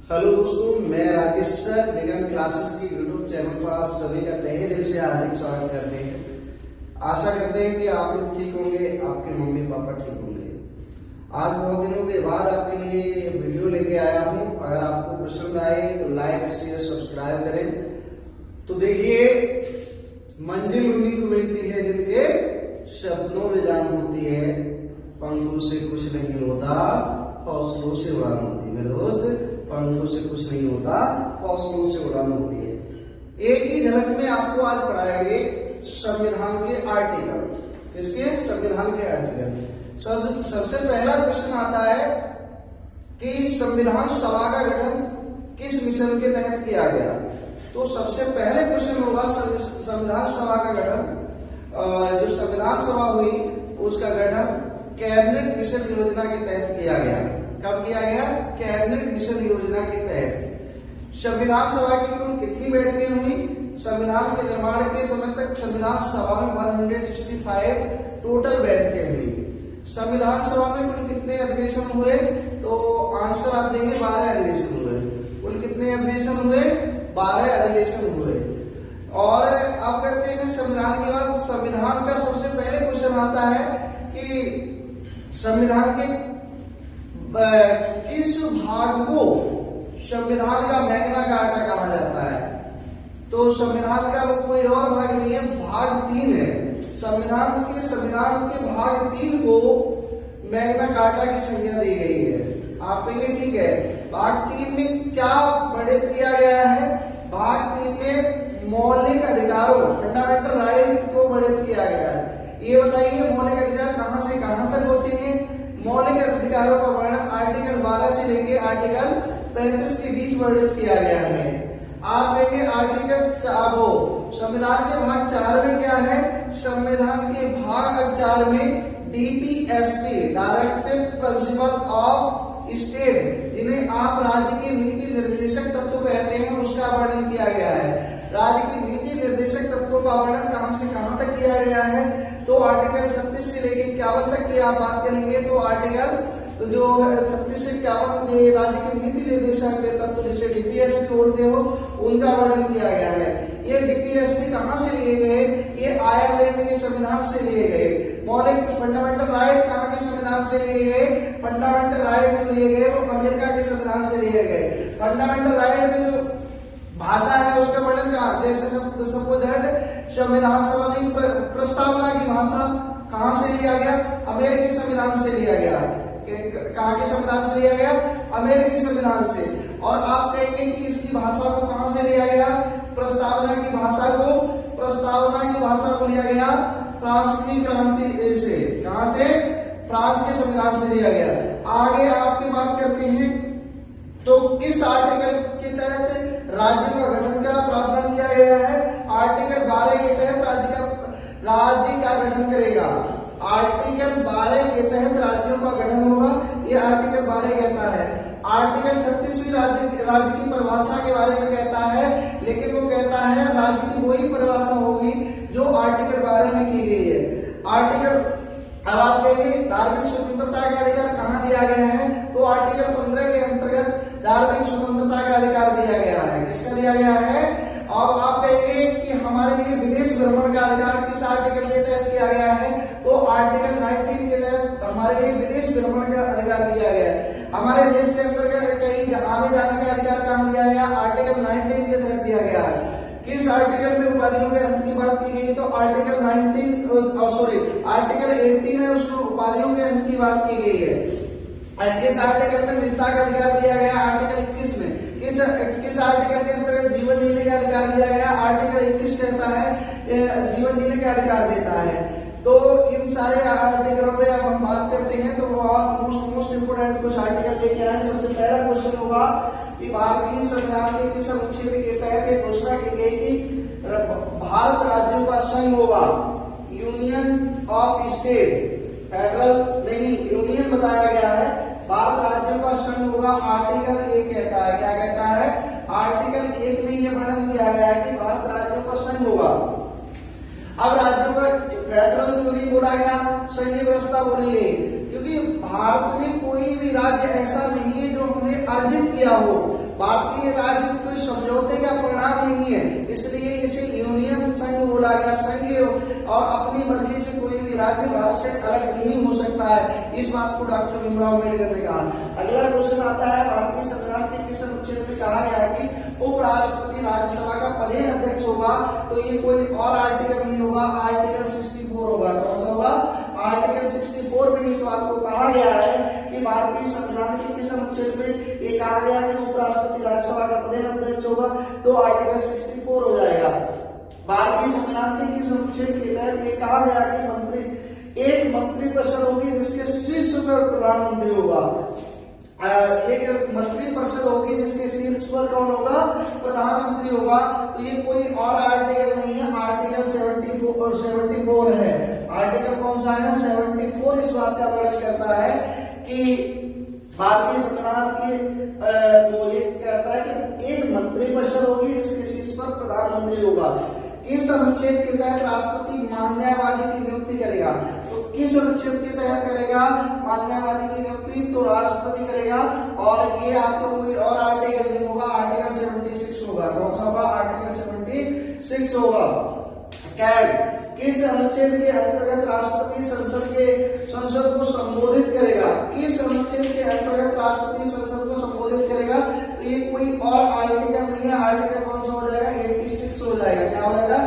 Hello दोस्तों, मैं Rajesh sir निगम classes की यूट्यूब चैनल पर आप सभी का तहे दिल से हार्दिक स्वागत करते हैं। आशा करते हैं कि आप लोग ठीक होंगे, आपके मम्मी पापा ठीक होंगे। आज बहुत दिनों के बाद आपके लिए वीडियो लेके आया हूं। अगर आपको पसंद आए तो लाइक शेयर सब्सक्राइब करें। तो देखिए, मंजिल उन्हीं को मिलती है जिनके सपनों में जान होती है, पंखों से कुछ नहीं होता, हौसलों से उड़ान होती है। मेरे दोस्त, पंखों से कुछ नहीं होता, हौसलों से उड़ान होती है। एक ही झलक में आपको आज पढ़ाएंगे संविधान के आर्टिकल। किसके? संविधान के आर्टिकल। सबसे पहला प्रश्न आता है कि संविधान सभा का गठन किस मिशन के तहत किया गया। तो सबसे पहले क्वेश्चन होगा संविधान सभा का गठन। जो संविधान सभा हुई उसका गठन कैबिनेट मिशन योजना के तहत किया गया। कब किया गया? कैबिनेट मिशन योजना के तहत। संविधान सभा की कुल कितनी बैठकें हुई? संविधान के निर्माण के समय तक संविधान सभा में 165 टोटल बैठकें हुई। संविधान सभा में कुल कितने अधिवेशन हुए? तो आंसर आप देंगे 12 अधिवेशन हुए। कुल कितने अधिवेशन हुए? 12 अधिवेशन हुए। और अब करते हैं संविधान की बात। संविधान का सबसे पहले क्वेश्चन आता है कि संविधान के किस भाग को संविधान का मैग्ना कार्टा कहा जाता है? तो संविधान का कोई और भाग नहीं है, भाग 3 है। संविधान के भाग 3 को मैग्ना कार्टा की संज्ञा दी गई है। आप कहेंगे ठीक है, भाग 3 में क्या वर्णित किया गया है? भाग 3 में मौलिक अधिकारों, फंडामेंटल राइट को वर्णित किया गया है। ये बताइए, मौलिक अधिकार कहां से कहां तक होते हैं? मौलिक अधिकारों का वर्णन आर्टिकल 12 से लेकर आर्टिकल 35 के बीच वर्णित किया गया है। आप देखेंगे आर्टिकल 4, संविधान के भाग 4 में क्या है? संविधान के भाग 4 में DPSP, directive principle of state, जिन्हें आप राज्य के नीति निर्देशक तत्व कहते हैं, उसका वर्णन किया गया है। राज्य की नीति निर्देशक तत्वों का वर्णन कहां से कहां तक किया गया है? तो आर्टिकल 36 से लेकर 51 तक की आप बात करेंगे तो आर्टिकल जो 36 से 51 राज्य के नीति निर्देशक के तत्व जिसे डीपीएसपी बोलते हो, उनका वर्णन किया गया है। ये डीपीएसपी कहां से लिए गए? ये आयरलैंड के संविधान से लिए गए। मौलिक फंडामेंटल राइट कहां के संविधान से लिए गए? फंडामेंटल राइट जो लिए गए वो अमेरिका के संविधान से लिए गए। फंडामेंटल राइट में जो भाषा है उसका वर्णन कहां? जैसे सपोज दैट संविधान सभा की प्रस्तावना की भाषा कहां से लिया गया? अमेरिकी संविधान से लिया गया। कहां के संविधान से लिया गया? अमेरिकी संविधान से। और आप कहेंगे कि इसकी भाषा को कहां से लिया गया? प्रस्तावना की भाषा को लिया गया फ्रांस की क्रांति से। कहां से? फ्रांस के संविधान से लिया गया। आगे आपकी बात करते हैं तो किस आर्टिकल के तहत राज्य का गठन का प्रावधान किया गया है? आर्टिकल 12 के तहत राज्य का गठन करेगा। आर्टिकल 12 के तहत राज्यों का गठन होगा, ये आर्टिकल 12 कहता है। आर्टिकल 36 भी राज्य की परिभाषा के बारे में कहता है, लेकिन वो कहता है राज्य की वही परिभाषा होगी जो आर्टिकल 12 में की गई है। अब आप कहेंगे धार्मिक स्वतंत्रता का अधिकार कहां दिया गया है? तो आर्टिकल 15 के अंतर्गत धार्मिक स्वतंत्रता का अधिकार दिया गया है। किसका दिया गया है? और आप कहेंगे कि हमारे लिए विदेश भ्रमण का अधिकार किस आर्टिकल के तहत किया गया है? तो आर्टिकल 19 के तहत हमारे लिए विदेश भ्रमण का अधिकार दिया गया है। हमारे देश के अंतर्गत कहीं आने जाने का अधिकार कहां दिया गया? आर्टिकल 19 के तहत दिया गया है। किस आर्टिकल में उपाधियों के अंत की बात की गई? तो आर्टिकल 18 है, उसमें उपाधियों के अंत की बात की गई है। किस आर्टिकल में निजता का अधिकार दिया गया? आर्टिकल 21 में। किस आर्टिकल के अंतर्गत जीवन जीने का अधिकार दिया गया? आर्टिकल 21 कहता है जीवन जीने का अधिकार देता है। तो इन सारे आर्टिकलों पे अब हम बात करते हैं तो मोस्ट इंपोर्टेंट कुछ आर्टिकल लेके आए। सबसे पहला क्वेश्चन होगा कि भारतीय संविधान के किस अनुच्छेद के तहत एक घोषणा की गई कि भारत राज्यों का संघ होगा? यूनियन ऑफ स्टेट, फेडरल नहीं, यूनियन बताया गया है। भारत राज्यों का संघ होगा, आर्टिकल 1 कहता है। क्या कहता है? आर्टिकल 1 में यह वर्णन किया गया है कि भारत राज्यों का संघ होगा। अब राज्यों का फेडरल क्यों नहीं बोला गया, संघीय व्यवस्था बोली गई? क्योंकि भारत में कोई भी राज्य ऐसा नहीं है जो हमने ने अर्जित किया हो। भारतीय राज्य कोई समझौते का परिणाम नहीं है, इसलिए इसे यूनियन संघ बोला गया। संघ और अपनी मर्जी से कोई भी राज्य भारत से अलग नहीं हो सकता है। इस बात को डॉक्टर भीमराव अम्बेडकर ने कहा। अगला क्वेश्चन आता है, भारतीय संविधान के किस अनुच्छेद में कहा गया है कि उपराष्ट्रपति राज्यसभा का पदेन अध्यक्ष होगा? तो ये कोई और आर्टिकल नहीं होगा, आर्टिकल 64 होगा। कौन सा होगा? आर्टिकल 64 में इस बात को कहा गया है कि भारतीय संविधान के किस अनुच्छेद में ये कहा गया कि उपराष्ट्रपति राज्यसभा का पदेन अध्यक्ष होगा? तो आर्टिकल 64 हो जाएगा। भारतीय संविधान के किस अनुच्छेद के तहत ये कहा गया कि एक मंत्रिपरिषद होगी जिसके शीर्ष पर प्रधानमंत्री होगा। एक मंत्रिपरिषद होगी जिसके शीर्ष पर कौन होगा? प्रधानमंत्री होगा। तो ये कोई और आर्टिकल नहीं है, आर्टिकल 74 है। आर्टिकल कौन सा है? 74 इस बात का वर्णन करता है कि भारतीय संविधान की वो ये कहता है कि एक मंत्रिपरिषद होगी जिसके शीर्ष पर प्रधानमंत्री होगा। किस अनुच्छेद के तहत राष्ट्रपति मान्यवादी की नियुक्ति करेगा? तो किस अनुच्छेद के तहत करेगा मान्यवादी की नियुक्ति? तो राष्ट्रपति करेगा। और ये आपको कोई और आर्टिकल नहीं होगा, आर्टिकल 76 होगा। कौन सा होगा? आर्टिकल 76 होगा। कैग किस अनुच्छेद के अंतर्गत राष्ट्रपति संसद को संबोधित करेगा? किस अनुच्छेद के अंतर्गत राष्ट्रपति संसद को संबोधित करेगा? तो ये कोई और आर्टिकल नहीं है, आर्टिकल कौन सा हो जाएगा? 86 हो जाएगा। क्या हो जाएगा?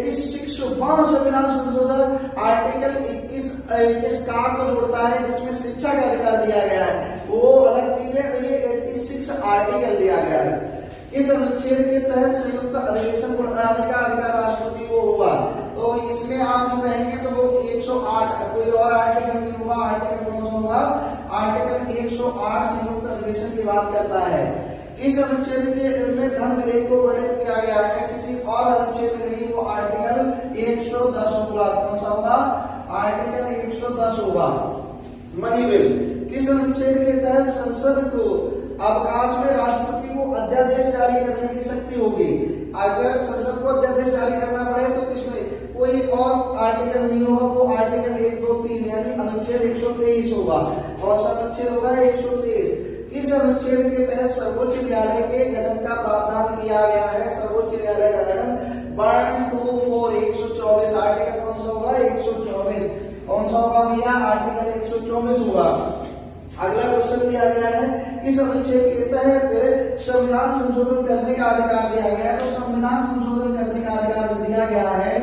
86वां संविधान संशोधन आर्टिकल 21 का को जोड़ता है जिसमें शिक्षा का अधिकार दिया गया है, वो अलग चीज है। तो ये 86 आर्टिकल दिया गया है। इस अनुच्छेद के तहत संयुक्त अधिवेशन बुलाने का अधिकार राष्ट्रपति को होगा। तो इसमें आप जो कहेंगे तो वो 108, कोई और आर्टिकल नहीं होगा। आर्टिकल कौन सा होगा? आर्टिकल 108 संयुक्त अधिवेशन की बात करता है। इस अनुच्छेद के में धन विधेयक को वर्णित किया गया है, किसी और अनुच्छेद में नहीं। वो आर्टिकल 110 होगा। कौन सा होगा? आर्टिकल 110 होगा। मनी बिल किस अनुच्छेद के तहत संसद को अवकाश में राष्ट्रपति को अध्यादेश जारी करने की शक्ति होगी? अगर संसद को अध्यादेश जारी करना पड़े तो किसमें? कोई और आर्टिकल नहीं होगा, वो आर्टिकल 1, 2, 3 यानी अनुच्छेद 123 होगा। कौन सा अनुच्छेद होगा? 123। इस अनुच्छेद के तहत सर्वोच्च न्यायालय के गठन का प्रावधान किया गया है। सर्वोच्च न्यायालय का गठन 1, 2, 4 124 आर्टिकल कौन सा होगा? 124। कौन सा होगा भैया? आर्टिकल 124 होगा। अगला क्वेश्चन दिया गया है, इस अनुच्छेद के तहत संविधान संशोधन करने का अधिकार दिया गया है। तो संविधान संशोधन करने का अधिकार जो दिया गया है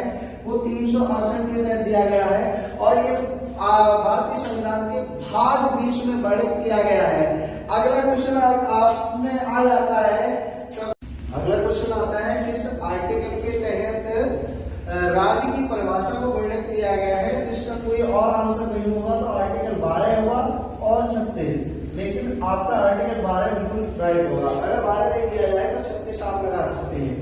वो 368 के तहत दिया गया है और ये भारतीय संविधान के भाग 20 में वर्णित किया गया है। अगला क्वेश्चन आपने आ जाता है, अगला क्वेश्चन आता है किस आर्टिकल के तहत राज्य की परिभाषा को वर्णित किया गया है? जिसका कोई और आंसर नहीं होगा। तो आर्टिकल 12 होगा और 36, लेकिन आपका आर्टिकल 12 बिल्कुल राइट होगा। अगर 12 नहीं दिया जाए तो 36 आप लगा सकते हैं।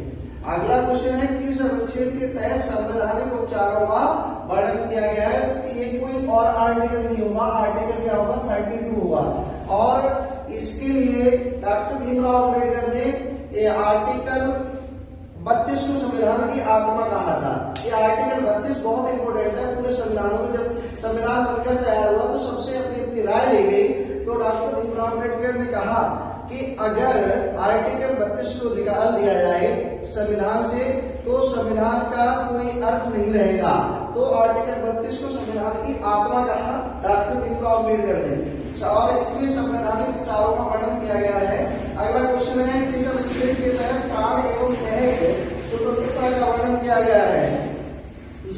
अगला क्वेश्चन है, किस अनुच्छेद के तहत संवैधानिक उपचारों का वर्णन किया गया है? तो ये कोई और आर्टिकल नहीं होगा। आर्टिकल क्या होगा? 32 होगा। और इसके लिए डॉक्टर भीमराव अम्बेडकर ने ये आर्टिकल 32 को संविधान की आत्मा कहा था। ये आर्टिकल 32 बहुत इंपॉर्टेंट है। पूरे संविधानों में जब संविधान बनकर तैयार हुआ तो सबसे अपनी राय ली गई। तो डॉक्टर भीमराव अम्बेडकर ने कहा कि अगर आर्टिकल 32 को निकाल दिया जाए संविधान से तो संविधान का कोई अर्थ नहीं रहेगा। तो आर्टिकल 32 को संविधान की आत्मा कहा डॉक्टर भीमराव अम्बेडकर ने और इसमें संवैधानिक उपचारों का वर्णन किया गया है। अगला क्वेश्चन है, किस अनुच्छेद के तहत प्राण एवं देह स्वतंत्रता का वर्णन किया गया है?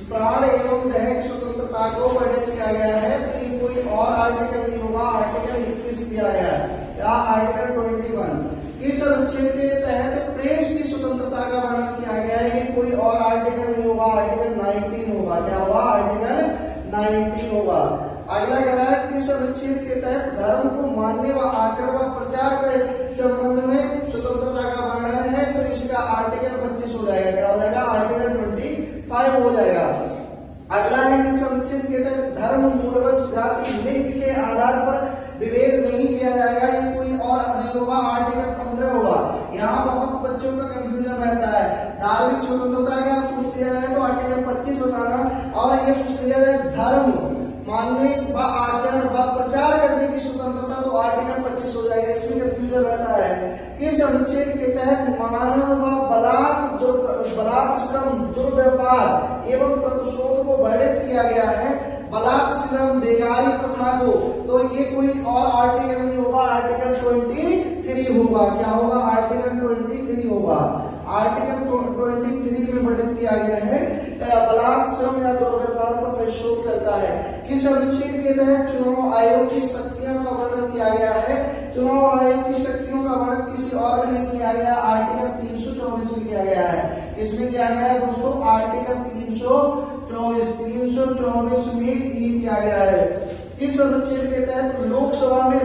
प्राण एवं देह स्वतंत्रता को वर्णित किया गया है। तो ये कोई और आर्टिकल नहीं होगा। आर्टिकल 21 दिया गया है या आर्टिकल 21। किस अनुच्छेद के तहत प्रेस की स्वतंत्रता का वर्णन किया गया है? ये कोई और आर्टिकल नहीं होगा। आर्टिकल 19 होगा। क्या होगा? आर्टिकल 19 होगा। अगला कह रहा है, किस अनुच्छेद के तहत धर्म को मानने व आचरण व प्रचार के संबंध में स्वतंत्रता का वर्णन है? तो इसका आर्टिकल 25 हो जाएगा। क्या हो जाएगा? आर्टिकल 25 हो जाएगा। अगला है, किस अनुच्छेद के तहत धर्म मूलवंश जाति लिंग के आधार पर विभेद नहीं किया जाएगा? ये कोई और नहीं होगा। आर्टिकल 15 होगा। यहाँ बहुत बच्चों का कंफ्यूजन रहता है। धार्मिक स्वतंत्रता का पूछ लिया जाए तो आर्टिकल 25 बताना, और ये पूछ लिया जाए धर्म मानने व आचरण व प्रचार करने की स्वतंत्रता हो जाएगा, इसमें कंफ्यूजन रहता है। इस अनुच्छेद के तहत मानव व बलात् श्रम दुर्व्यवहार एवं प्रतिशोध को वर्णित किया गया है। बलात् श्रम बेगारी प्रथा को, तो ये कोई और आर्टिकल नहीं होगा, आर्टिकल 23 होगा। क्या होगा? आर्टिकल 23 होगा। आर्टिकल 23 में वर्णित किया गया है बलात् श्रम या दुर्व्यवहार का प्रतिशोध करता है। किस अनुच्छेद के तहत चुनाव आयोग की शक्तियों का वर्णन किया गया है? चुनाव आयोग की शक्तियों का वर्णन किसी और में नहीं किया गया, आर्टिकल 324 में किया गया है। इसमें किया गया है दोस्तों आर्टिकल 324 में ये किया गया है। इस अनुच्छेद के तहत लोकसभा में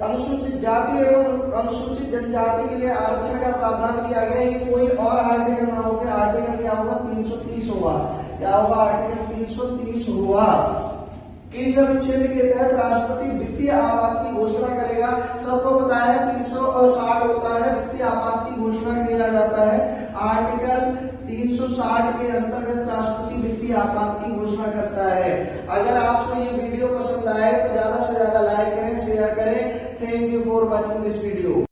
अनुसूचित जाति एवं अनुसूचित जनजाति के लिए आरक्षण का प्रावधान किया गया है। कोई और आर्टिकल ना होगा, आर्टिकल क्या होगा? 330 होगा। क्या होगा? आर्टिकल 330 होगा। किस अनुच्छेद के तहत राष्ट्रपति वित्तीय आपात की घोषणा करेगा? सबको पता है 360 होता है, वित्तीय आपात की घोषणा किया जाता है। आर्टिकल 360 के अंतर्गत राष्ट्रपति वित्तीय आपात की घोषणा करता है। अगर आपको ये वीडियो पसंद आए तो ज्यादा से ज्यादा लाइक करें, शेयर करें। Thank you for watching this video.